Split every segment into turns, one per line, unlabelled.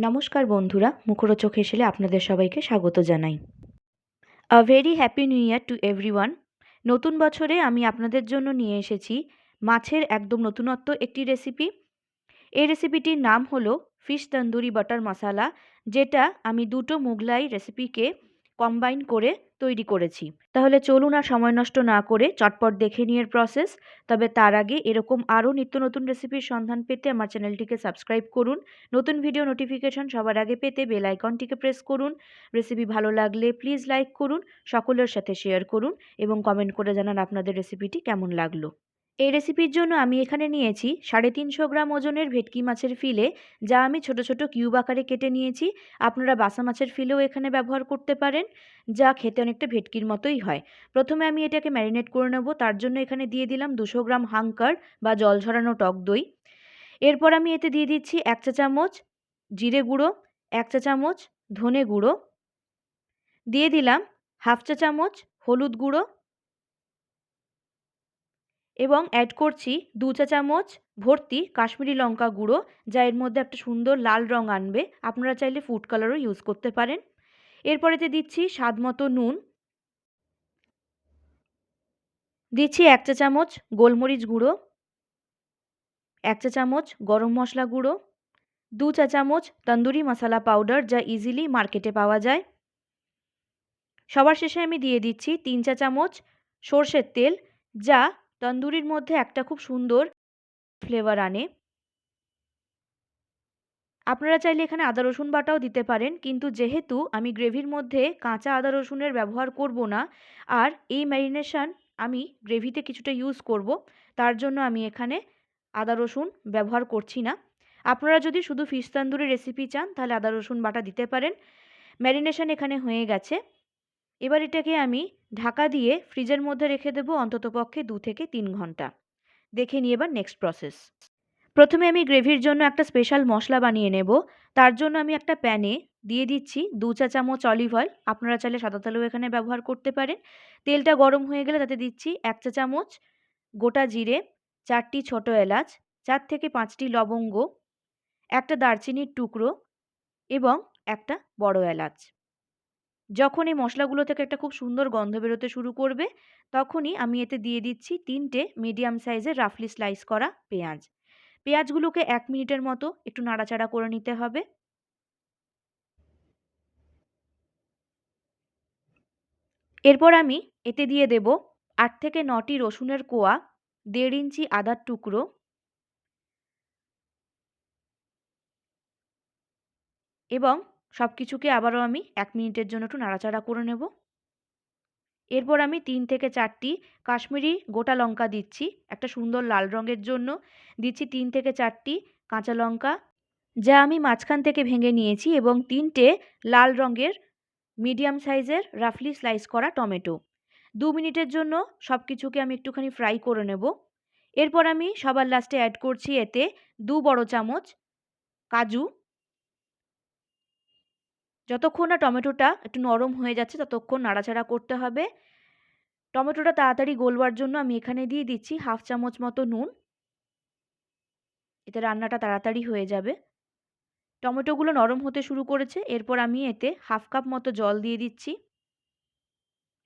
নমস্কার বন্ধুরা, মুখরোচক হেসেলে আপনাদের সবাইকে স্বাগত জানাই। A very happy new year to everyone. নতুন বছরে আমি আপনাদের জন্য নিয়ে এসেছি মাছের একদম নতুনত্ব একটি রেসিপি। এই রেসিপিটির নাম হলো ফিশ তন্দুরি বাটার মশালা, যেটা আমি দুটো মুঘলাই রেসিপিকে কম্বাইন করে তৈরি করেছি। তাহলে চলুন আর সময় নষ্ট না করে চটপট দেখে নিয়ে প্রসেস। তবে তার আগে এরকম আরও নিত্য নতুন রেসিপির সন্ধান পেতে আমার চ্যানেলটিকে সাবস্ক্রাইব করুন। নতুন ভিডিও নোটিফিকেশন সবার আগে পেতে বেল আইকনটিকে প্রেস করুন। রেসিপি ভালো লাগলে প্লিজ লাইক করুন, সকলের সাথে শেয়ার করুন এবং কমেন্ট করে জানান আপনাদের রেসিপিটি কেমন লাগলো। এই রেসিপির জন্য আমি এখানে নিয়েছি 350 গ্রাম ওজনের ভেটকি মাছের ফিলে, যা আমি ছোট ছোট কিউব আকারে কেটে নিয়েছি। আপনারা বাসা মাছের ফিলেও এখানে ব্যবহার করতে পারেন, যা খেতে অনেকটা ভেটকির মতোই হয়। প্রথমে আমি এটাকে ম্যারিনেট করে নেব। তার জন্য এখানে দিয়ে দিলাম 200 গ্রাম হাঙ্কার বা জল ঝরানো টক দই। এরপর আমি এতে দিয়ে দিচ্ছি 1 চা চামচ জিরে গুঁড়ো, 1 চা চামচ ধনে গুঁড়ো, দিয়ে দিলাম হাফ চা চামচ হলুদ গুঁড়ো এবং অ্যাড করছি 2 চা চামচ ভর্তি কাশ্মীরি লঙ্কা গুঁড়ো, যা এর মধ্যে একটা সুন্দর লাল রং আনবে। আপনারা চাইলে ফুড কালারও ইউজ করতে পারেন। এরপরেতে দিচ্ছি স্বাদ মতো নুন, দিচ্ছি 1 চা চামচ গোলমরিচ গুঁড়ো, 1 চা চামচ গরম মশলা গুঁড়ো, 2 চা চামচ তন্দুরি মশলা পাউডার, যা ইজিলি মার্কেটে পাওয়া যায়। সবার শেষে আমি দিয়ে দিচ্ছি 3 চা চামচ সর্ষের তেল, যা তন্দুরির মধ্যে একটা খুব সুন্দর ফ্লেভার আনে। আপনারা চাইলে এখানে আদা রসুন বাটাও দিতে পারেন, কিন্তু যেহেতু আমি গ্রেভির মধ্যে কাঁচা আদা রসুনের ব্যবহার করব না, আর এই ম্যারিনেশন আমি গ্রেভিতে কিছুটা ইউজ করব, তার জন্য আমি এখানে আদা রসুন ব্যবহার করছি না। আপনারা যদি শুধু ফিশ তন্দুরি রেসিপি চান তাহলে আদা রসুন বাটা দিতে পারেন। ম্যারিনেশন এখানে হয়ে গেছে। এবার এটাকে আমি ঢাকা দিয়ে ফ্রিজের মধ্যে রেখে দেবো অন্ততপক্ষে 2 থেকে 3 ঘন্টা। দেখে নিই এবার নেক্সট প্রসেস। প্রথমে আমি গ্রেভির জন্য একটা স্পেশাল মশলা বানিয়ে নেব। তার জন্য আমি একটা প্যানে দিয়ে দিচ্ছি 2 চা চামচ অলিভ অয়েল। আপনারা চাইলে সাদা তেলও এখানে ব্যবহার করতে পারেন। তেলটা গরম হয়ে গেলে তাতে দিচ্ছি 1 চা চামচ গোটা জিরে, 4টি ছোট এলাচ, 4 থেকে 5টি লবঙ্গ, একটা দারচিনির টুকরো এবং একটা বড় এলাচ। যখন এই মশলাগুলো থেকে একটা খুব সুন্দর গন্ধ বেরোতে শুরু করবে, তখনই আমি এতে দিয়ে দিচ্ছি 3টে মিডিয়াম সাইজের রাফলি স্লাইস করা পেঁয়াজ। পেঁয়াজগুলোকে 1 মিনিটের মতো একটু নাড়াচাড়া করে নিতে হবে। এরপর আমি এতে দিয়ে দেব 8 থেকে 9টি রসুনের কোয়া, 1.5 ইঞ্চি আদার টুকরো এবং সব কিছুকে আবারও আমি 1 মিনিটের জন্য একটু নাড়াচাড়া করে নেব। এরপর আমি 3 থেকে 4টি কাশ্মীরি গোটা লঙ্কা দিচ্ছি একটা সুন্দর লাল রঙের জন্য। দিচ্ছি 3 থেকে 4টি কাঁচা লঙ্কা, যা আমি মাঝখান থেকে ভেঙে নিয়েছি, এবং 3টে লাল রঙের মিডিয়াম সাইজের রাফলি স্লাইস করা টমেটো। 2 মিনিটের জন্য সব কিছুকে আমি একটুখানি ফ্রাই করে নেব। এরপর আমি সবার লাস্টে অ্যাড করছি এতে 2 বড় চামচ কাজু। যতক্ষণ না টমেটোটা একটু নরম হয়ে যাচ্ছে ততক্ষণ নাড়াচাড়া করতে হবে। টমেটোটা তাড়াতাড়ি গলবার জন্য আমি এখানে দিয়ে দিচ্ছি হাফ চামচ মতো নুন। এতে রান্নাটা তাড়াতাড়ি হয়ে যাবে। টমেটোগুলো নরম হতে শুরু করেছে। এরপর আমি এতে হাফ কাপ মতো জল দিয়ে দিচ্ছি।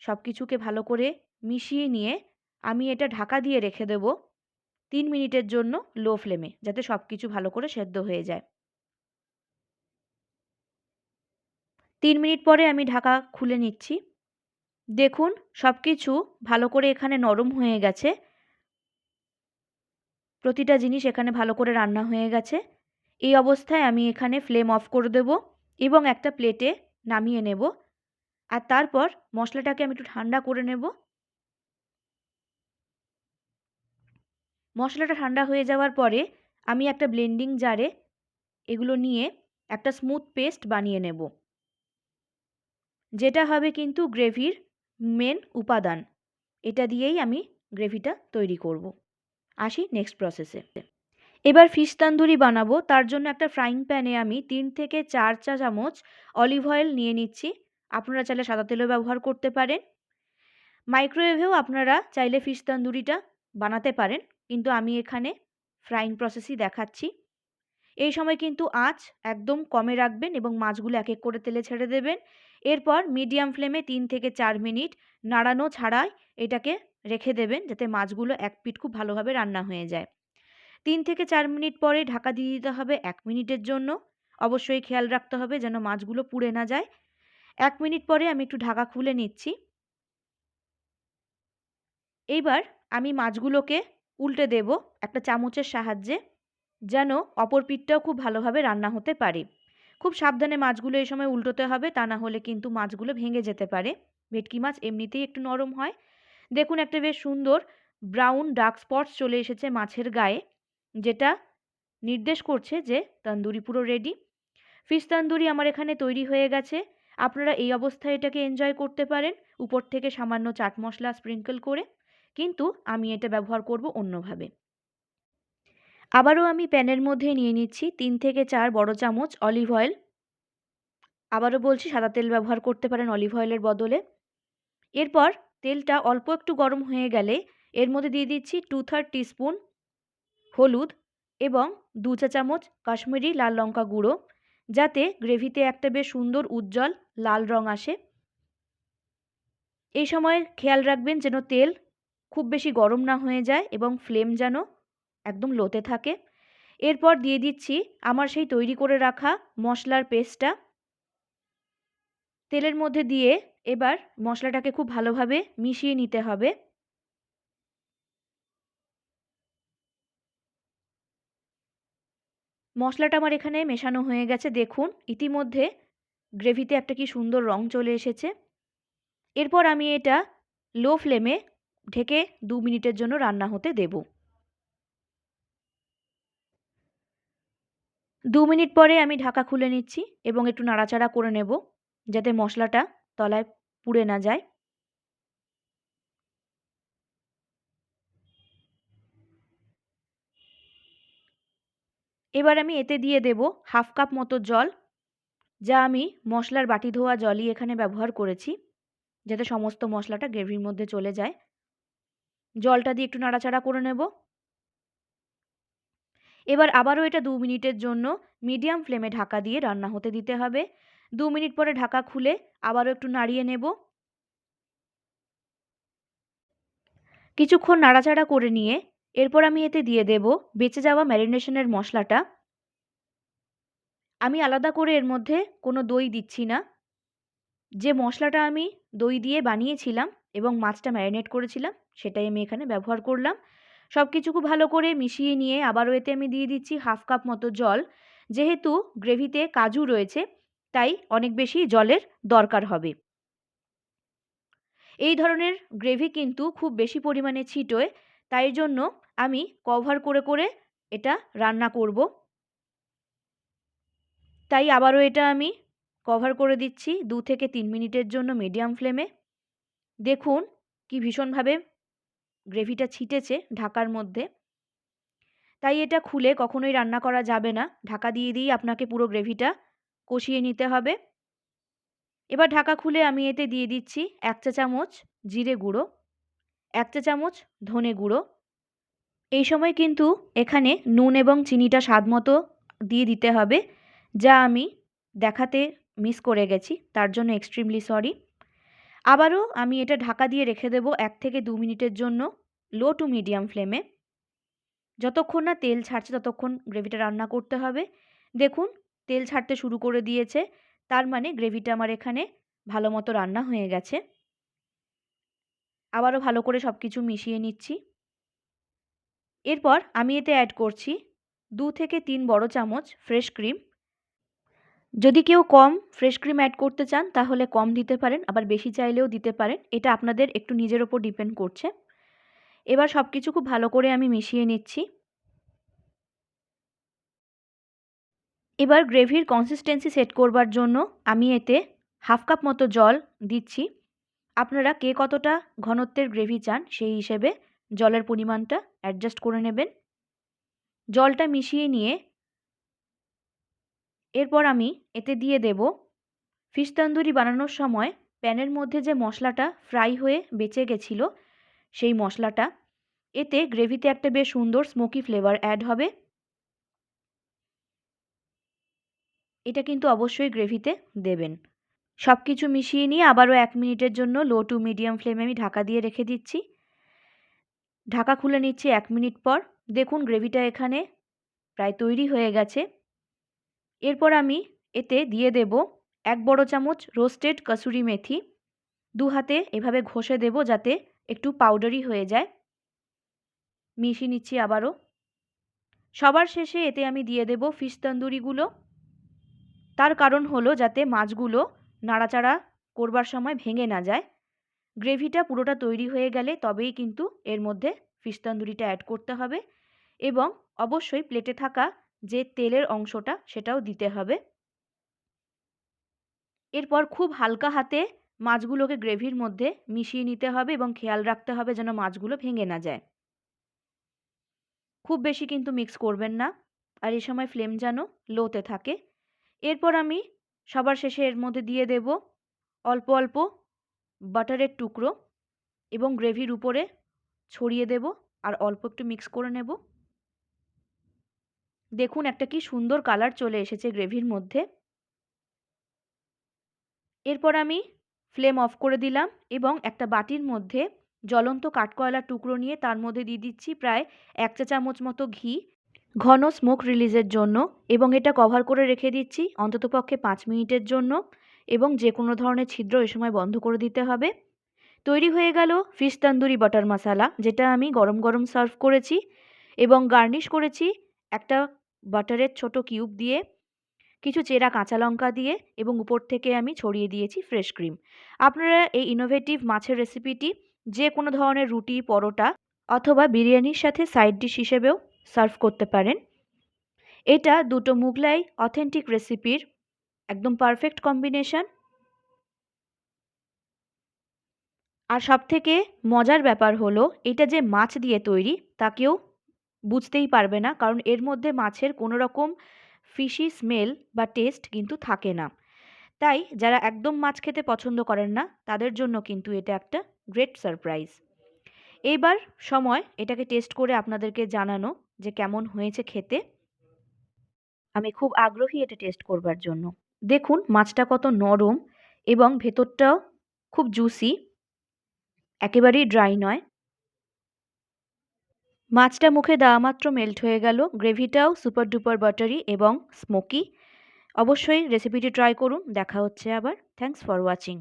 সব কিছুকে ভালো করে মিশিয়ে নিয়ে আমি এটা ঢাকা দিয়ে রেখে দেব 3 মিনিটের জন্য লো ফ্লেমে, যাতে সব কিছু ভালো করে সেদ্ধ হয়ে যায়। 3 মিনিট পরে আমি ঢাকা খুলে নিচ্ছি। দেখুন সব কিছু ভালো করে এখানে নরম হয়ে গেছে। প্রতিটা জিনিস এখানে ভালো করে রান্না হয়ে গেছে। এই অবস্থায় আমি এখানে ফ্লেম অফ করে দেব এবং একটা প্লেটে নামিয়ে নেব। আর তারপর মশলাটাকে আমি একটু ঠান্ডা করে নেব। মশলাটা ঠান্ডা হয়ে যাওয়ার পরে আমি একটা ব্লেন্ডিং জারে এগুলো নিয়ে একটা স্মুথ পেস্ট বানিয়ে নেব, যেটা হবে কিন্তু গ্রেভির মেন উপাদান। এটা দিয়েই আমি গ্রেভিটা তৈরি করব। আসি নেক্সট প্রসেসে। এবার ফিশ তান্দুরি বানাবো। তার জন্য একটা ফ্রাইং প্যানে আমি 3 থেকে 4 চা চামচ অলিভ অয়েল নিয়ে নিচ্ছি। আপনারা চাইলে সাদা তেলও ব্যবহার করতে পারেন। মাইক্রোওয়েভেও আপনারা চাইলে ফিশ তান্দুরিটা বানাতে পারেন, কিন্তু আমি এখানে ফ্রাইং প্রসেসই দেখাচ্ছি। এই সময় কিন্তু আঁচ একদম কমে রাখবেন এবং মাছগুলো এক এক করে তেলে ছেড়ে দেবেন। এরপর মিডিয়াম ফ্লেমে ৩ থেকে ৪ মিনিট নাড়ানো ছাড়াই এটাকে রেখে দেবেন, যাতে মাছগুলো এক পিঠ খুব ভালোভাবে রান্না হয়ে যায়। ৩ থেকে ৪ মিনিট পরে ঢাকা দিয়ে দিতে হবে ১ মিনিটের জন্য। অবশ্যই খেয়াল রাখতে হবে যেন মাছগুলো পুড়ে না যায়। ১ মিনিট পরে আমি একটু ঢাকা খুলে নিচ্ছি। এইবার আমি মাছগুলোকে উল্টে দেব একটা চামচের সাহায্যে, যেন অপর পিঠটাও খুব ভালোভাবে রান্না হতে পারে। খুব সাবধানে মাছগুলো এই সময় উল্টোতে হবে, তা না হলে কিন্তু মাছগুলো ভেঙে যেতে পারে। ভেটকি মাছ এমনিতেই একটু নরম হয়। দেখুন একটা বেশ সুন্দর ব্রাউন ডার্ক স্পটস চলে এসেছে মাছের গায়ে, যেটা নির্দেশ করছে যে তন্দুরি পুরো রেডি। ফিশ তন্দুরি আমার এখানে তৈরি হয়ে গেছে। আপনারা এই অবস্থায় এটাকে এনজয় করতে পারেন উপর থেকে সামান্য চাট মশলা স্প্রিঙ্কল করে, কিন্তু আমি এটা ব্যবহার করব অন্যভাবে। আবারও আমি প্যানের মধ্যে নিয়ে নিচ্ছি ৩ থেকে ৪ বড় চামচ অলিভ অয়েল। আবারও বলছি, সাদা তেল ব্যবহার করতে পারেন অলিভ অয়েলের বদলে। এরপর তেলটা অল্প একটু গরম হয়ে গেলে এর মধ্যে দিয়ে দিচ্ছি 2/3 টিস্পুন হলুদ এবং ২ চা চামচ কাশ্মীরি লাল লঙ্কা গুঁড়ো, যাতে গ্রেভিতে একটা বেশ সুন্দর উজ্জ্বল লাল রং আসে। এই সময় খেয়াল রাখবেন যেন তেল খুব বেশি গরম না হয়ে যায় এবং ফ্লেম যেন একদম লোতে থাকে। এরপর দিয়ে দিচ্ছি আমার সেই তৈরি করে রাখা মশলার পেস্টটা। তেলের মধ্যে দিয়ে এবার মশলাটাকে খুব ভালোভাবে মিশিয়ে নিতে হবে। মশলাটা আমার এখানে মেশানো হয়ে গেছে, দেখুন ইতিমধ্যে গ্রেভিতে একটা কি সুন্দর রং চলে এসেছে। এরপর আমি এটা লো ফ্লেমে ঢেকে ২ মিনিটের জন্য রান্না হতে দেব। ২ মিনিট পরে আমি ঢাকা খুলে নিচ্ছি এবং একটু নাড়াচাড়া করে নেব, যাতে মশলাটা তলায় পুড়ে না যায়। এবার আমি এতে দিয়ে দেব ১/২ কাপ মতো জল, যা আমি মশলার বাটি ধোয়া জলই এখানে ব্যবহার করেছি, যাতে সমস্ত মশলাটা গ্রেভির মধ্যে চলে যায়। জলটা দিয়ে একটু নাড়াচাড়া করে নেব। এবার আবারও এটা ২ মিনিটের জন্য মিডিয়াম ফ্লেমে ঢাকা দিয়ে রান্না হতে দিতে হবে। ২ মিনিট পরে ঢাকা খুলে আবারও একটু নাড়িয়ে নেব। কিছুক্ষণ নাড়াচাড়া করে নিয়ে এরপর আমি এতে দিয়ে দেব বেঁচে যাওয়া ম্যারিনেশনের মশলাটা। আমি আলাদা করে এর মধ্যে কোনো দই দিচ্ছি না। যে মশলাটা আমি দই দিয়ে বানিয়েছিলাম এবং মাছটা ম্যারিনেট করেছিলাম, সেটাই আমি এখানে ব্যবহার করলাম। সব কিছু খুব ভালো করে মিশিয়ে নিয়ে আবারও এতে আমি দিয়ে দিচ্ছি ১/২ কাপ মতো জল। যেহেতু গ্রেভিতে কাজু রয়েছে, তাই অনেক বেশি জলের দরকার হবে। এই ধরনের গ্রেভি কিন্তু খুব বেশি পরিমাণে ছিটোয়, তাই জন্য আমি কভার করে করে এটা রান্না করব। তাই আবারও এটা আমি কভার করে দিচ্ছি ২ থেকে ৩ মিনিটের জন্য মিডিয়াম ফ্লেমে। দেখুন কি ভীষণভাবে গ্রেভিটা ছিটেছে ঢাকার মধ্যে। তাই এটা খুলে কখনোই রান্না করা যাবে না। ঢাকা দিয়ে দিয়েই আপনাকে পুরো গ্রেভিটা কষিয়ে নিতে হবে। এবার ঢাকা খুলে আমি এতে দিয়ে দিচ্ছি ১ চা চামচ জিরে গুঁড়ো, ১ চা চামচ ধনে গুঁড়ো। এই সময় কিন্তু এখানে নুন এবং চিনিটা স্বাদমতো দিয়ে দিতে হবে, যা আমি দেখাতে মিস করে গেছি, তার জন্য এক্সট্রিমলি সরি। আবারও আমি এটা ঢাকা দিয়ে রেখে দেব ১ থেকে ২ মিনিটের জন্য লো টু মিডিয়াম ফ্লেমে। যতক্ষণ না তেল ছাড়ছে ততক্ষণ গ্রেভিটা রান্না করতে হবে। দেখুন তেল ছাড়তে শুরু করে দিয়েছে, তার মানে গ্রেভিটা আমার এখানে ভালো মতো রান্না হয়ে গেছে। আবারও ভালো করে সব কিছু মিশিয়ে নিচ্ছি। এরপর আমি এতে অ্যাড করছি ২ থেকে ৩ বড় চামচ ফ্রেশ ক্রিম। যদি কেউ কম ফ্রেশ ক্রিম অ্যাড করতে চান তাহলে কম দিতে পারেন, আবার বেশি চাইলেও দিতে পারেন। এটা আপনাদের একটু নিজের ওপর ডিপেন্ড করছে। এবার সব কিছু খুব ভালো করে আমি মিশিয়ে নিচ্ছি। এবার গ্রেভির কনসিস্টেন্সি সেট করবার জন্য আমি এতে ১/২ কাপ মতো জল দিচ্ছি। আপনারা কে কতটা ঘনত্বের গ্রেভি চান সেই হিসেবে জলের পরিমাণটা অ্যাডজাস্ট করে নেবেন। জলটা মিশিয়ে নিয়ে এরপর আমি এতে দিয়ে দেব ফিশ তন্দুরি বানানোর সময় প্যানের মধ্যে যে মশলাটা ফ্রাই হয়ে বেঁচে গেছিলো, সেই মশলাটা। এতে গ্রেভিতে একটা বেশ সুন্দর স্মোকি ফ্লেভার অ্যাড হবে। এটা কিন্তু অবশ্যই গ্রেভিতে দেবেন। সব কিছু মিশিয়ে নিয়ে আবারও 1 মিনিটের জন্য লো টু মিডিয়াম ফ্লেমে আমি ঢাকা দিয়ে রেখে দিচ্ছি। ঢাকা খুলে নিচ্ছি 1 মিনিট পর। দেখুন গ্রেভিটা এখানে প্রায় তৈরি হয়ে গেছে। এরপর আমি এতে দিয়ে দেব 1 বড় চামচ রোস্টেড কসুরি মেথি। 2 হাতে এভাবে ঘষে দেব যাতে একটু পাউডারি হয়ে যায়। মিশিয়ে নিচ্ছি আবারও। সবার শেষে এতে আমি দিয়ে দেব ফিশ তন্দুরিগুলো। তার কারণ হলো যাতে মাছগুলো নাড়াচাড়া করবার সময় ভেঙে না যায়। গ্রেভিটা পুরোটা তৈরি হয়ে গেলে তবেই কিন্তু এর মধ্যে ফিশ তন্দুরিটা অ্যাড করতে হবে এবং অবশ্যই প্লেটে থাকা যে তেলের অংশটা সেটাও দিতে হবে। এরপর খুব হালকা হাতে মাছগুলোকে গ্রেভির মধ্যে মিশিয়ে নিতে হবে এবং খেয়াল রাখতে হবে যেন মাছগুলো ভেঙে না যায়। খুব বেশি কিন্তু মিক্স করবেন না, আর এই সময় ফ্লেম যেন লোতে থাকে। এরপর আমি সবার শেষে এর মধ্যে দিয়ে দেব অল্প অল্প বাটারের টুকরো এবং গ্রেভির উপরে ছড়িয়ে দেব আর অল্প একটু মিক্স করে নেব। দেখুন একটা কি সুন্দর কালার চলে এসেছে গ্রেভির মধ্যে। এরপর আমি ফ্লেম অফ করে দিলাম এবং একটা বাটির মধ্যে জ্বলন্ত কাঠকয়লার টুকরো নিয়ে তার মধ্যে দিয়ে দিচ্ছি প্রায় 1 চা চামচ মতো ঘি ঘন স্মোক রিলিজের জন্য, এবং এটা কভার করে রেখে দিচ্ছি অন্ততপক্ষে 5 মিনিটের জন্য, এবং যে কোনো ধরনের ছিদ্র এ সময় বন্ধ করে দিতে হবে। তৈরি হয়ে গেল ফিশ তন্দুরি বাটার মশালা, যেটা আমি গরম গরম সার্ভ করেছি এবং গার্নিশ করেছি একটা বাটারের ছোট কিউব দিয়ে, কিছু চেরা কাঁচা লঙ্কা দিয়ে এবং উপর থেকে আমি ছড়িয়ে দিয়েছি ফ্রেশ ক্রিম। আপনারা এই ইনোভেটিভ মাছের রেসিপিটি যে কোনো ধরনের রুটি, পরোটা অথবা বিরিয়ানির সাথে সাইড ডিশ হিসেবেও সার্ভ করতে পারেন। এটা দুটো মুঘলাই অথেন্টিক রেসিপির একদম পারফেক্ট কম্বিনেশন। আর সবথেকে মজার ব্যাপার হলো এটা যে মাছ দিয়ে তৈরি তা কেউ বুঝতেই পারবে না, কারণ এর মধ্যে মাছের কোনো রকম ফিশি স্মেল বা টেস্ট কিন্তু থাকে না। তাই যারা একদম মাছ খেতে পছন্দ করেন না তাদের জন্য কিন্তু এটা একটা গ্রেট সারপ্রাইজ। এইবার সময় এটাকে টেস্ট করে আপনাদেরকে জানানো যে কেমন হয়েছে খেতে। আমি খুব আগ্রহী এটা টেস্ট করবার জন্য। দেখুন মাছটা কত নরম এবং ভেতরটাও খুব জুসি, একেবারেই ড্রাই নয়। মাছটা মুখে দেওয়া মাত্র মেল্ট হয়ে গেল। গ্রেভিটাও সুপার ডুপার বাটারি এবং স্মোকি। অবশ্যই রেসিপিটি ট্রাই করুন। দেখা হচ্ছে আবার। Thanks for watching.